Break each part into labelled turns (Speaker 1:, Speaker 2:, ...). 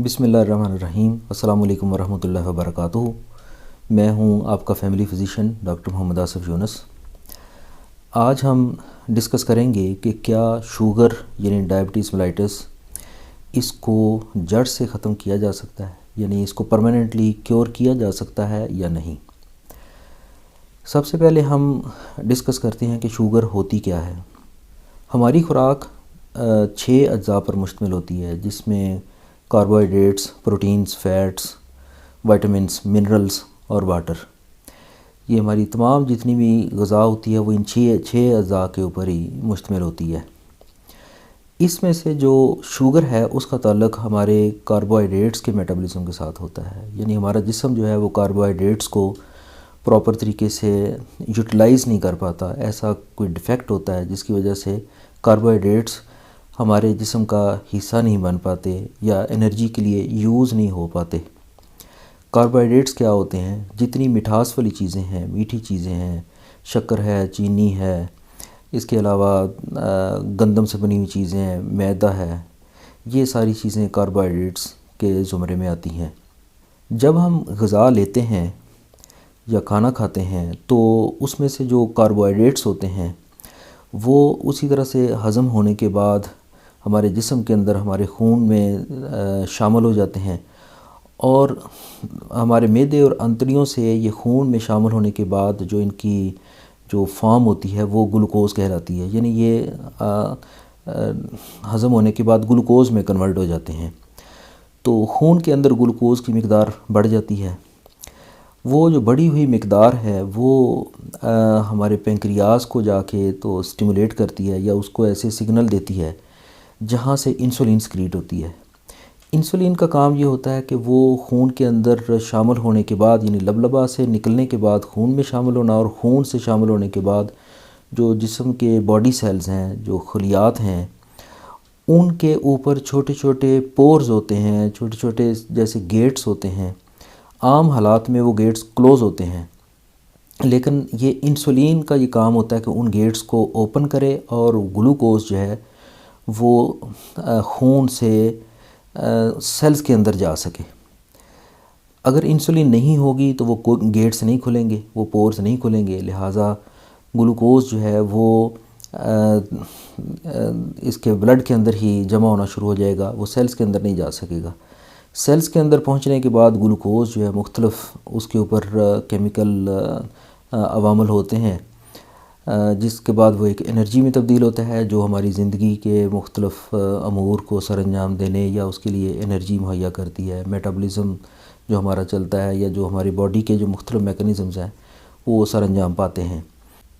Speaker 1: بسم اللہ الرحمن الرحیم۔ السلام علیکم ورحمۃ اللہ وبرکاتہ۔ میں ہوں آپ کا فیملی فزیشین ڈاکٹر محمد آصف یونس۔ آج ہم ڈسکس کریں گے کہ کیا شوگر یعنی ڈائبٹیز میلائٹس اس کو جڑ سے ختم کیا جا سکتا ہے، یعنی اس کو پرماننٹلی کیور کیا جا سکتا ہے یا نہیں۔ سب سے پہلے ہم ڈسکس کرتے ہیں کہ شوگر ہوتی کیا ہے۔ ہماری خوراک 6 اجزاء پر مشتمل ہوتی ہے، جس میں carbohydrates, proteins, fats, vitamins, minerals اور واٹر۔ یہ ہماری تمام جتنی بھی غذا ہوتی ہے وہ ان 6 اجزاء کے اوپر ہی مشتمل ہوتی ہے۔ اس میں سے جو شوگر ہے اس کا تعلق ہمارے کاربوہائیڈریٹس کے میٹابولزم کے ساتھ ہوتا ہے، یعنی ہمارا جسم جو ہے وہ کاربوہائیڈریٹس کو پراپر طریقے سے یوٹیلائز نہیں کر پاتا۔ ایسا کوئی ڈیفیکٹ ہوتا ہے جس کی وجہ سے کاربوہائیڈریٹس ہمارے جسم کا حصہ نہیں بن پاتے یا انرجی کے لیے یوز نہیں ہو پاتے۔ کاربوہائیڈریٹس کیا ہوتے ہیں؟ جتنی مٹھاس والی چیزیں ہیں، میٹھی چیزیں ہیں، شکر ہے، چینی ہے، اس کے علاوہ گندم سے بنی ہوئی چیزیں ہیں، میدا ہے، یہ ساری چیزیں کاربوہائیڈریٹس کے زمرے میں آتی ہیں۔ جب ہم غذا لیتے ہیں یا کھانا کھاتے ہیں تو اس میں سے جو کاربوہائیڈریٹس ہوتے ہیں وہ اسی طرح سے ہضم ہونے کے بعد ہمارے جسم کے اندر ہمارے خون میں شامل ہو جاتے ہیں، اور ہمارے معدے اور انتڑیوں سے یہ خون میں شامل ہونے کے بعد جو ان کی جو فارم ہوتی ہے وہ گلوکوز کہلاتی ہے، یعنی یہ ہضم ہونے کے بعد گلوکوز میں کنورٹ ہو جاتے ہیں۔ تو خون کے اندر گلوکوز کی مقدار بڑھ جاتی ہے۔ وہ جو بڑھی ہوئی مقدار ہے وہ ہمارے پینکریاس کو جا کے تو سٹیمولیٹ کرتی ہے یا اس کو ایسے سگنل دیتی ہے جہاں سے انسولین سکریٹ ہوتی ہے۔ انسولین کا کام یہ ہوتا ہے کہ وہ خون کے اندر شامل ہونے کے بعد، یعنی لبلبا سے نکلنے کے بعد خون میں شامل ہونا، اور خون سے شامل ہونے کے بعد جو جسم کے باڈی سیلز ہیں، جو خلیات ہیں، ان کے اوپر چھوٹے چھوٹے پورز ہوتے ہیں، چھوٹے چھوٹے جیسے گیٹس ہوتے ہیں۔ عام حالات میں وہ گیٹس کلوز ہوتے ہیں، لیکن یہ انسولین کا یہ کام ہوتا ہے کہ ان گیٹس کو اوپن کرے اور گلوکوز جو ہے وہ خون سے سیلز کے اندر جا سکے۔ اگر انسولین نہیں ہوگی تو وہ گیٹس نہیں کھلیں گے، وہ پورز نہیں کھلیں گے، لہٰذا گلوکوز جو ہے وہ اس کے بلڈ کے اندر ہی جمع ہونا شروع ہو جائے گا، وہ سیلز کے اندر نہیں جا سکے گا۔ سیلز کے اندر پہنچنے کے بعد گلوکوز جو ہے مختلف اس کے اوپر کیمیکل عوامل ہوتے ہیں، جس کے بعد وہ ایک انرجی میں تبدیل ہوتا ہے جو ہماری زندگی کے مختلف امور کو سر انجام دینے یا اس کے لیے انرجی مہیا کرتی ہے۔ میٹابولزم جو ہمارا چلتا ہے یا جو ہماری باڈی کے جو مختلف میکانزمز ہیں وہ سر انجام پاتے ہیں۔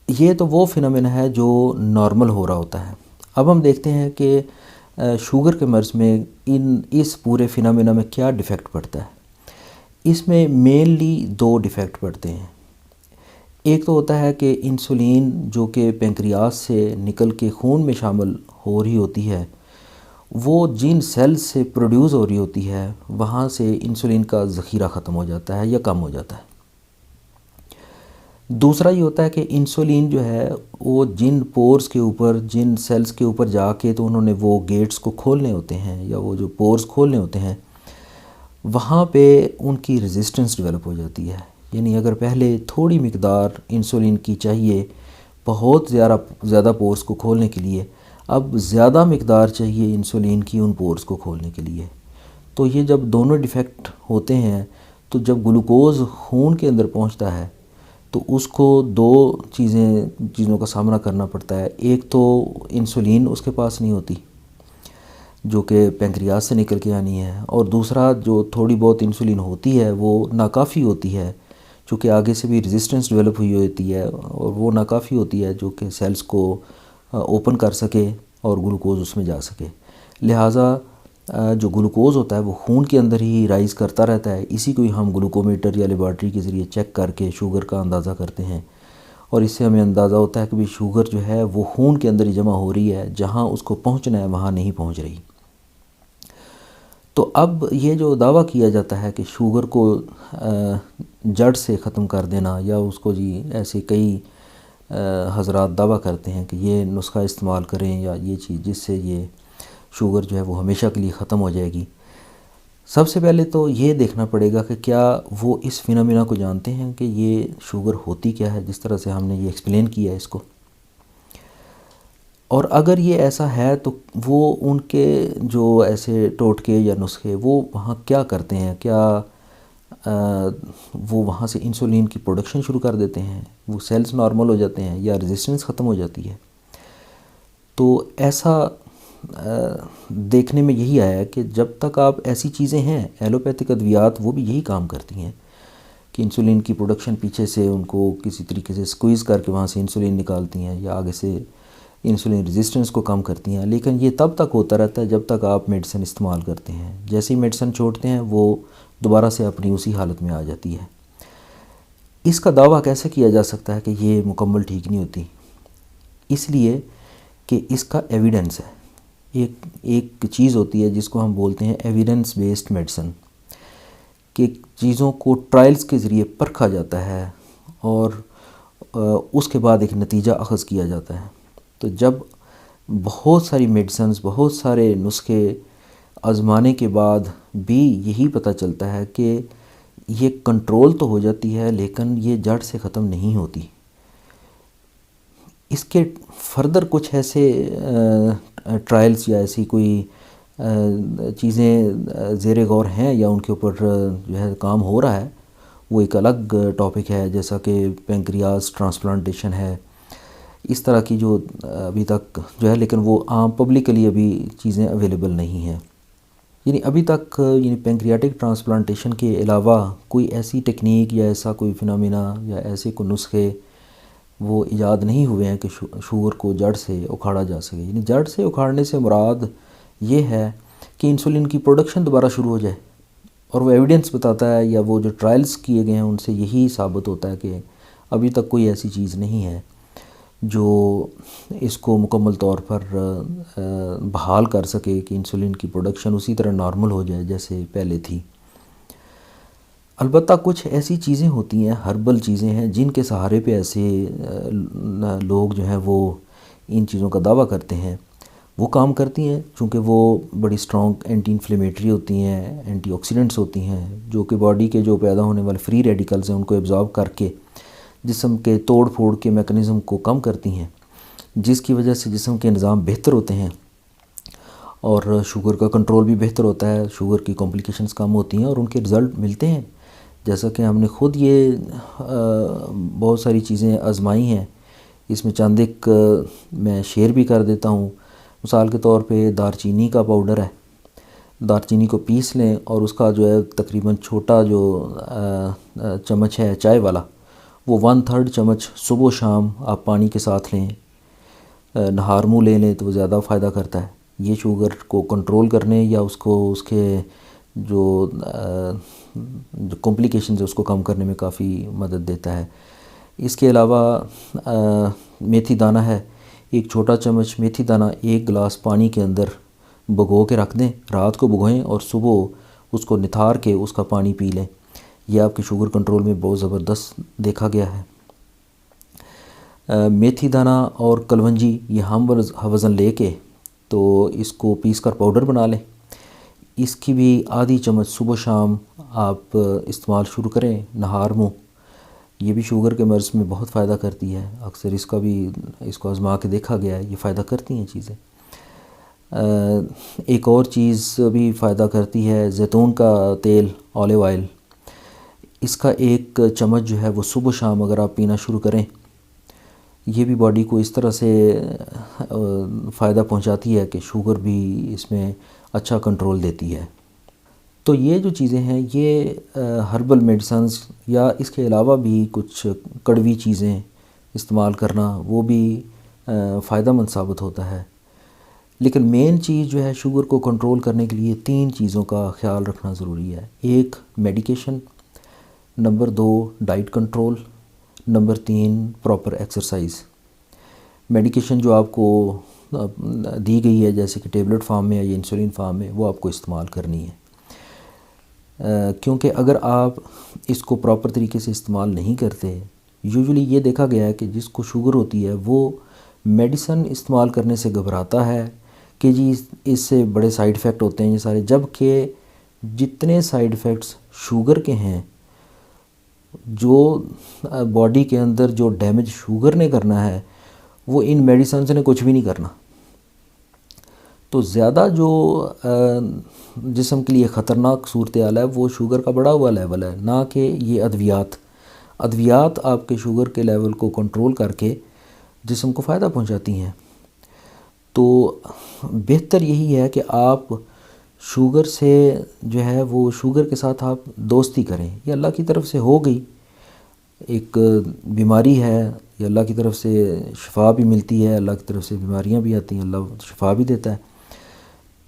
Speaker 1: یہ تو وہ فینومینا ہے جو نارمل ہو رہا ہوتا ہے۔ اب ہم دیکھتے ہیں کہ شوگر کے مرض میں اس پورے فینومینا میں کیا ڈیفیکٹ پڑتا ہے۔ اس میں مینلی 2 ڈیفیکٹ پڑتے ہیں۔ ایک تو ہوتا ہے کہ انسولین جو کہ پینکریاس سے نکل کے خون میں شامل ہو رہی ہوتی ہے، وہ جن سیلز سے پروڈیوس ہو رہی ہوتی ہے وہاں سے انسولین کا ذخیرہ ختم ہو جاتا ہے یا کم ہو جاتا ہے۔ دوسرا یہ ہوتا ہے کہ انسولین جو ہے وہ جن پورز کے اوپر، جن سیلز کے اوپر جا کے تو انہوں نے وہ گیٹس کو کھولنے ہوتے ہیں یا وہ جو پورز کھولنے ہوتے ہیں، وہاں پہ ان کی ریزسٹنس ڈیولپ ہو جاتی ہے۔ یعنی اگر پہلے تھوڑی مقدار انسولین کی چاہیے بہت زیادہ پورز کو کھولنے کے لیے، اب زیادہ مقدار چاہیے انسولین کی ان پورز کو کھولنے کے لیے۔ تو یہ جب دونوں ڈیفیکٹ ہوتے ہیں تو جب گلوکوز خون کے اندر پہنچتا ہے تو اس کو 2 چیزوں کا سامنا کرنا پڑتا ہے۔ ایک تو انسولین اس کے پاس نہیں ہوتی جو کہ پینکریاس سے نکل کے آنی ہے، اور دوسرا جو تھوڑی بہت انسولین ہوتی ہے وہ ناکافی ہوتی ہے، چونکہ آگے سے بھی ریزسٹنس ڈیولپ ہوئی ہوتی ہے، اور وہ ناکافی ہوتی ہے جو کہ سیلز کو اوپن کر سکے اور گلوکوز اس میں جا سکے۔ لہٰذا جو گلوکوز ہوتا ہے وہ خون کے اندر ہی رائز کرتا رہتا ہے۔ اسی کو ہی ہم گلوکومیٹر یا لیبارٹری کے ذریعے چیک کر کے شوگر کا اندازہ کرتے ہیں، اور اس سے ہمیں اندازہ ہوتا ہے کہ شوگر جو ہے وہ خون کے اندر ہی جمع ہو رہی ہے، جہاں اس کو پہنچنا ہے وہاں نہیں پہنچ رہی۔ تو اب یہ جو دعویٰ کیا جاتا ہے کہ شوگر کو جڑ سے ختم کر دینا، یا اس کو ایسے کئی حضرات دعویٰ کرتے ہیں کہ یہ نسخہ استعمال کریں یا یہ چیز جس سے یہ شوگر جو ہے وہ ہمیشہ کے لیے ختم ہو جائے گی۔ سب سے پہلے تو یہ دیکھنا پڑے گا کہ کیا وہ اس فینومینا کو جانتے ہیں کہ یہ شوگر ہوتی کیا ہے، جس طرح سے ہم نے یہ ایکسپلین کیا ہے اس کو. اور اگر یہ ایسا ہے تو وہ ان کے جو ایسے ٹوٹکے یا نسخے وہ وہاں کیا کرتے ہیں، کیا وہ وہاں سے انسولین کی پروڈکشن شروع کر دیتے ہیں، وہ سیلز نارمل ہو جاتے ہیں یا ریزسٹنس ختم ہو جاتی ہے. تو ایسا دیکھنے میں یہی آیا ہے کہ جب تک آپ ایسی چیزیں ہیں، ایلوپیتھک ادویات وہ بھی یہی کام کرتی ہیں کہ انسولین کی پروڈکشن پیچھے سے ان کو کسی طریقے سے سکویز کر کے وہاں سے انسولین نکالتی ہیں یا آگے سے انسولین ریزسٹنس کو کم کرتی ہیں. لیکن یہ تب تک ہوتا رہتا ہے جب تک آپ میڈیسن استعمال کرتے ہیں. جیسے ہی میڈیسن چھوڑتے ہیں وہ دوبارہ سے اپنی اسی حالت میں آ جاتی ہے. اس کا دعویٰ کیسے کیا جا سکتا ہے کہ یہ مکمل ٹھیک نہیں ہوتی؟ اس لیے کہ اس کا ایویڈنس ہے. ایک چیز ہوتی ہے جس کو ہم بولتے ہیں ایویڈنس بیسڈ میڈیسن، کہ چیزوں کو ٹرائلز کے ذریعے پرکھا جاتا ہے اور اس کے بعد ایک نتیجہ اخذ کیا جاتا ہے. تو جب بہت ساری میڈیسنز، بہت سارے نسخے آزمانے کے بعد بھی یہی پتہ چلتا ہے کہ یہ کنٹرول تو ہو جاتی ہے لیکن یہ جڑ سے ختم نہیں ہوتی. اس کے فردر کچھ ایسے ٹرائلز یا ایسی کوئی چیزیں زیر غور ہیں یا ان کے اوپر جو ہے کام ہو رہا ہے، وہ ایک الگ ٹاپک ہے، جیسا کہ پینکریاس ٹرانسپلانٹیشن ہے. اس طرح کی جو ابھی تک جو ہے، لیکن وہ عام پبلکلی ابھی چیزیں اویلیبل نہیں ہیں. یعنی ابھی تک پینکریاٹک ٹرانسپلانٹیشن کے علاوہ کوئی ایسی ٹیکنیک یا ایسا کوئی فنامنا یا ایسے کوئی نسخے وہ ایجاد نہیں ہوئے ہیں کہ شوگر کو جڑ سے اکھاڑا جا سکے. یعنی جڑ سے اکھاڑنے سے مراد یہ ہے کہ انسولین کی پروڈکشن دوبارہ شروع ہو جائے. اور وہ ایویڈنس بتاتا ہے یا وہ جو ٹرائلز کیے گئے ہیں ان سے یہی ثابت ہوتا ہے کہ ابھی تک کوئی ایسی چیز نہیں ہے جو اس کو مکمل طور پر بحال کر سکے کہ انسولین کی پروڈکشن اسی طرح نارمل ہو جائے جیسے پہلے تھی. البتہ کچھ ایسی چیزیں ہوتی ہیں، ہربل چیزیں ہیں، جن کے سہارے پہ ایسے لوگ جو ہیں وہ ان چیزوں کا دعویٰ کرتے ہیں. وہ کام کرتی ہیں چونکہ وہ بڑی اسٹرانگ اینٹی انفلیمیٹری ہوتی ہیں، اینٹی آکسیڈنٹس ہوتی ہیں، جو کہ باڈی کے جو پیدا ہونے والے فری ریڈیکلز ہیں ان کو ایبزارب کر کے جسم کے توڑ پھوڑ کے میکنزم کو کم کرتی ہیں، جس کی وجہ سے جسم کے نظام بہتر ہوتے ہیں اور شوگر کا کنٹرول بھی بہتر ہوتا ہے، شوگر کی کمپلیکیشنز کم ہوتی ہیں اور ان کے رزلٹ ملتے ہیں. جیسا کہ ہم نے خود یہ بہت ساری چیزیں آزمائی ہیں. اس میں چند ایک میں شیئر بھی کر دیتا ہوں. مثال کے طور پہ دار چینی کا پاؤڈر ہے. دار چینی کو پیس لیں اور اس کا جو ہے تقریباً چھوٹا جو چمچ ہے چائے والا، وہ 1/3 چمچ صبح و شام آپ پانی کے ساتھ لیں. نہار منہ لے لیں تو وہ زیادہ فائدہ کرتا ہے. یہ شوگر کو کنٹرول کرنے یا اس کے جو کمپلیکیشنز ہے اس کو کم کرنے میں کافی مدد دیتا ہے. اس کے علاوہ میتھی دانہ ہے، ایک چھوٹا چمچ میتھی دانہ 1 گلاس پانی کے اندر بھگو کے رکھ دیں، رات کو بھگوئیں اور صبح اس کو نتھار کے اس کا پانی پی لیں. یہ آپ کی شوگر کنٹرول میں بہت زبردست دیکھا گیا ہے. میتھی دانہ اور کلونجی یہ ہم وزن لے کے تو اس کو پیس کر پاؤڈر بنا لیں. اس کی بھی آدھی چمچ صبح شام آپ استعمال شروع کریں نہار منہ. یہ بھی شوگر کے مرض میں بہت فائدہ کرتی ہے. اکثر اس کو آزما کے دیکھا گیا ہے، یہ فائدہ کرتی ہیں چیزیں. ایک اور چیز بھی فائدہ کرتی ہے زیتون کا تیل، اولیو آئل. اس کا 1 چمچ جو ہے وہ صبح شام اگر آپ پینا شروع کریں، یہ بھی باڈی کو اس طرح سے فائدہ پہنچاتی ہے کہ شوگر بھی اس میں اچھا کنٹرول دیتی ہے. تو یہ جو چیزیں ہیں یہ ہربل میڈیسنز یا اس کے علاوہ بھی کچھ کڑوی چیزیں استعمال کرنا وہ بھی فائدہ مند ثابت ہوتا ہے. لیکن مین چیز جو ہے شوگر کو کنٹرول کرنے کے لیے 3 چیزوں کا خیال رکھنا ضروری ہے. 1 medication, number 2 diet control, number 3 proper exercise. Medication جو آپ کو دی گئی ہے جیسے کہ ٹیبلٹ فارم میں یا انسولین فارم میں، وہ آپ کو استعمال کرنی ہے. کیونکہ اگر آپ اس کو پراپر طریقے سے استعمال نہیں کرتے، یوزولی یہ دیکھا گیا ہے کہ جس کو شوگر ہوتی ہے وہ میڈیسن استعمال کرنے سے گھبراتا ہے کہ جی اس سے بڑے سائیڈ ایفیکٹ ہوتے ہیں یہ سارے، جب کہ جتنے سائیڈ ایفیکٹس شوگر کے ہیں، جو باڈی کے اندر جو ڈیمیج شوگر نے کرنا ہے وہ ان میڈیسنز نے کچھ بھی نہیں کرنا. تو زیادہ جو جسم کے لیے خطرناک صورتحال ہے وہ شوگر کا بڑا ہوا لیول ہے، نہ کہ یہ ادویات آپ کے شوگر کے لیول کو کنٹرول کر کے جسم کو فائدہ پہنچاتی ہیں. تو بہتر یہی ہے کہ آپ شوگر سے جو ہے وہ شوگر کے ساتھ آپ دوستی کریں. یہ اللہ کی طرف سے ہو گئی ایک بیماری ہے، یہ اللہ کی طرف سے شفا بھی ملتی ہے، اللہ کی طرف سے بیماریاں بھی آتی ہیں، اللہ شفا بھی دیتا ہے.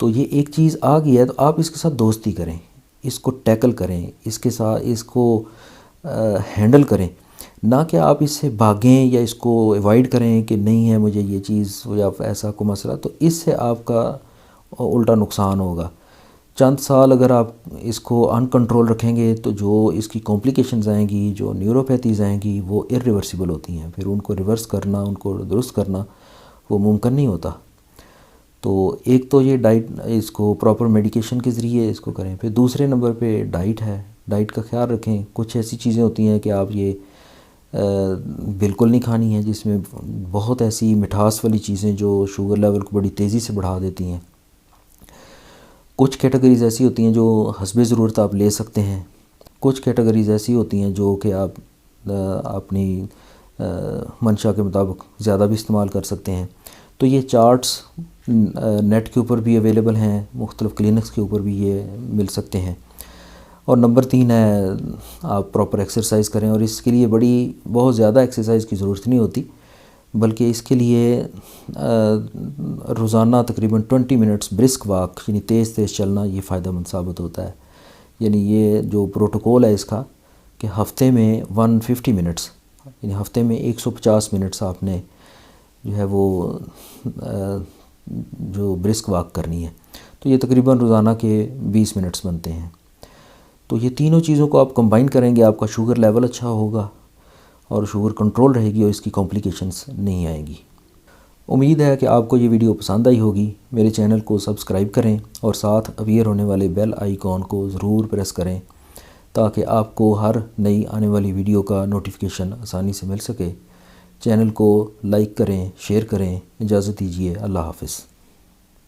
Speaker 1: تو یہ ایک چیز آ گئی ہے تو آپ اس کے ساتھ دوستی کریں، اس کو ٹیکل کریں، اس کے ساتھ اس کو ہینڈل کریں، نہ کہ آپ اس سے بھاگیں یا اس کو ایوائڈ کریں کہ نہیں ہے مجھے یہ چیز یا ایسا کوئی مسئلہ. تو اس سے آپ کا الٹا نقصان ہوگا. چند سال اگر آپ اس کو ان کنٹرول رکھیں گے تو جو اس کی کمپلیکیشنز آئیں گی، جو نیوروپیتھیز آئیں گی، وہ ارریورسیبل ہوتی ہیں. پھر ان کو ریورس کرنا، ان کو درست کرنا وہ ممکن نہیں ہوتا. تو ایک تو یہ ڈائٹ، اس کو پراپر میڈیکیشن کے ذریعے اس کو کریں. پھر دوسرے نمبر پہ ڈائٹ ہے، ڈائٹ کا خیال رکھیں. کچھ ایسی چیزیں ہوتی ہیں کہ آپ یہ بالکل نہیں کھانی ہیں، جس میں بہت ایسی مٹھاس والی چیزیں جو شوگر لیول کو بڑی تیزی سے بڑھا دیتی ہیں. کچھ کیٹیگریز ایسی ہوتی ہیں جو حسب ضرورت آپ لے سکتے ہیں. کچھ کیٹیگریز ایسی ہوتی ہیں جو کہ آپ اپنی منشا کے مطابق زیادہ بھی استعمال کر سکتے ہیں. تو یہ چارٹس نیٹ کے اوپر بھی اویلیبل ہیں، مختلف کلینکس کے اوپر بھی یہ مل سکتے ہیں. اور نمبر 3 ہے آپ پراپر ایکسرسائز کریں. اور اس کے لیے بہت زیادہ ایکسرسائز کی ضرورت نہیں ہوتی، بلکہ اس کے لیے روزانہ تقریباً 20 منٹس برسک واک یعنی تیز چلنا یہ فائدہ مند ثابت ہوتا ہے. یعنی یہ جو پروٹوکول ہے اس کا کہ ہفتے میں 150 منٹس یعنی ہفتے میں 150 منٹس آپ نے جو ہے وہ جو برسک واک کرنی ہے. تو یہ تقریباً روزانہ کے 20 منٹس بنتے ہیں. تو یہ تینوں چیزوں کو آپ کمبائن کریں گے، آپ کا شوگر لیول اچھا ہوگا اور شوگر کنٹرول رہے گی اور اس کی کمپلیکیشنز نہیں آئیں گی. امید ہے کہ آپ کو یہ ویڈیو پسند آئی ہوگی. میرے چینل کو سبسکرائب کریں اور ساتھ اویئر ہونے والے بیل آئیکن کو ضرور پریس کریں تاکہ آپ کو ہر نئی آنے والی ویڈیو کا نوٹیفیکیشن آسانی سے مل سکے. چینل کو لائک کریں، شیئر کریں. اجازت دیجیے، اللہ حافظ.